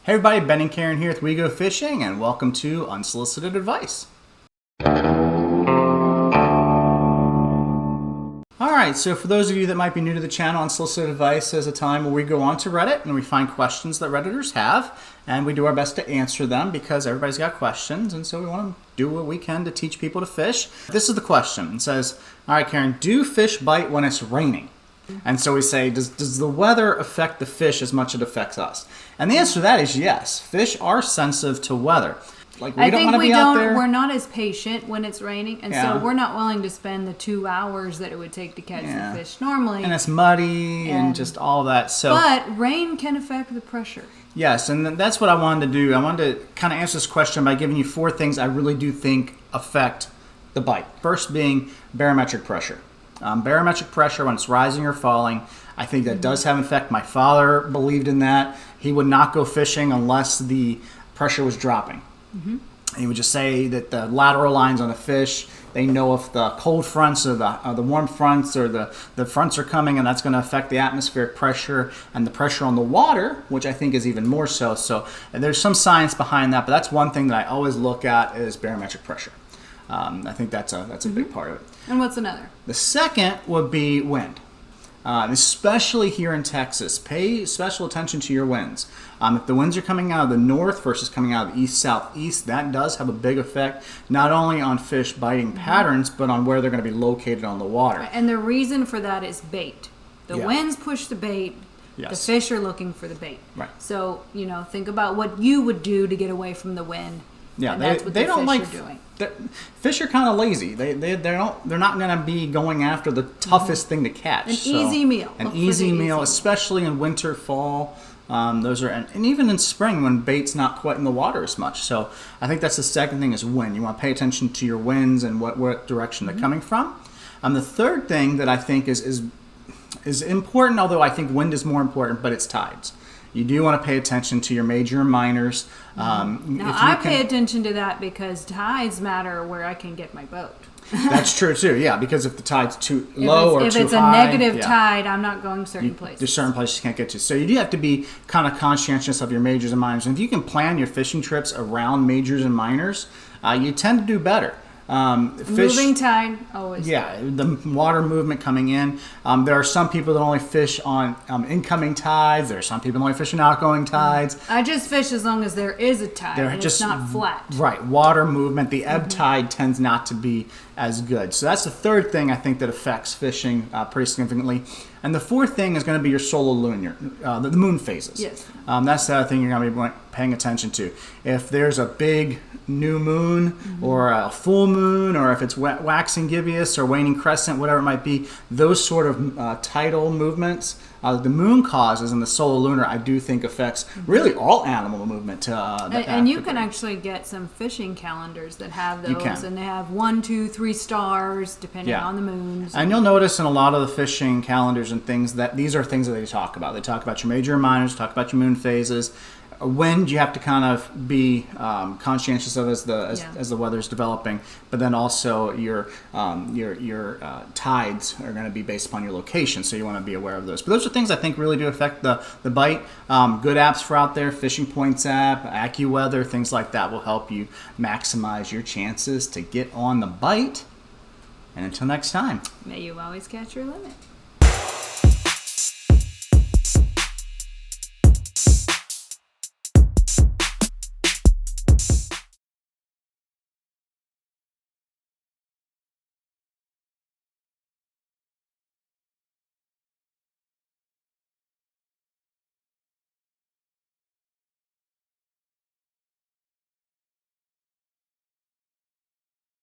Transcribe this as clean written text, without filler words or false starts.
Hey everybody, Ben and Karen here with We Go Fishing, and welcome to Unsolicited Advice. Alright, so for those of you that might be new to the channel, Unsolicited Advice is a time where we go on to Reddit and we find questions that Redditors have, and we do our best to answer them because everybody's got questions, and so we want to do what we can to teach people to fish. This is the question. It says, alright Karen, do fish bite when it's raining? And so we say, does the weather affect the fish as much as it affects us? And the answer to that is yes. Fish are sensitive to weather. Like We're not as patient when it's raining, and Yeah. so we're not willing to spend the 2 hours that it would take to catch the fish normally. And it's muddy and just all that. So, but rain can affect the pressure. yes, and that's what I wanted to do. I wanted to kind of answer this question by giving you 4 things I really do think affect the bite. First being barometric pressure. Barometric pressure, when it's rising or falling, I think that does have an effect. My father believed in that. He would not go fishing unless the pressure was dropping. He would just say that the lateral lines on a fish, they know if the cold fronts or the warm fronts or the fronts are coming, and that's going to affect the atmospheric pressure and the pressure on the water, which I think is even more so. So there's some science behind that, but that's one thing that I always look at is barometric pressure. I think that's a big part of it. And what's another? The second would be wind. Especially here in Texas, pay special attention to your winds. If the winds are coming out of the north versus coming out of the east-southeast, that does have a big effect, not only on fish biting patterns, but on where they're going to be located on the water. And the reason for that is bait. The winds push the bait. Yes. The fish are looking for the bait. Right. So, think about what you would do to get away from the wind. Yeah, and that's what they the don't fish like. are doing. Fish are kind of lazy. They're not going to be going after the toughest thing to catch. Easy meal. An easy meal, especially in winter, fall. Those are, and even in spring when bait's not quite in the water as much. So I think that's the second thing is wind. You want to pay attention to your winds and what direction they're coming from. The third thing that I think is important, although I think wind is more important, but it's tides. You do want to pay attention to your major and minors. I pay attention to that because tides matter where I can get my boat. That's true too, yeah, because if the tide's too low or too high. If it's a negative tide, I'm not going certain places. There's certain places you can't get to. So you do have to be kind of conscientious of your majors and minors. And if you can plan your fishing trips around majors and minors, you tend to do better. Moving tide, always. Yeah, the water movement coming in. There are some people that only fish on incoming tides. There are some people that only fish on outgoing tides. I just fish as long as there is a tide and it's not flat. Right, water movement. The ebb tide tends not to be as good. So that's the third thing I think that affects fishing pretty significantly. And the fourth thing is going to be your solar lunar, the moon phases. Yes. That's the other thing you're going to be paying attention to. If there's a big new moon or a full moon, or if it's waxing gibbous or waning crescent, whatever it might be, those sort of tidal movements, the moon causes, and the solar lunar I do think affects really all animal movement. And you can actually get some fishing calendars that have those, and they have 1, 2, 3 stars depending on the moons. And you'll notice in a lot of the fishing calendars and things that these are things that they talk about. They talk about your major and minors, talk about your moon phases. Wind you have to kind of be conscientious of as the weather's developing, but then also your tides are going to be based upon your location, so you want to be aware of those. But those are things I think really do affect the bite. Good apps for out there, Fishing Points app, AccuWeather, things like that will help you maximize your chances to get on the bite. And until next time, may you always catch your limit.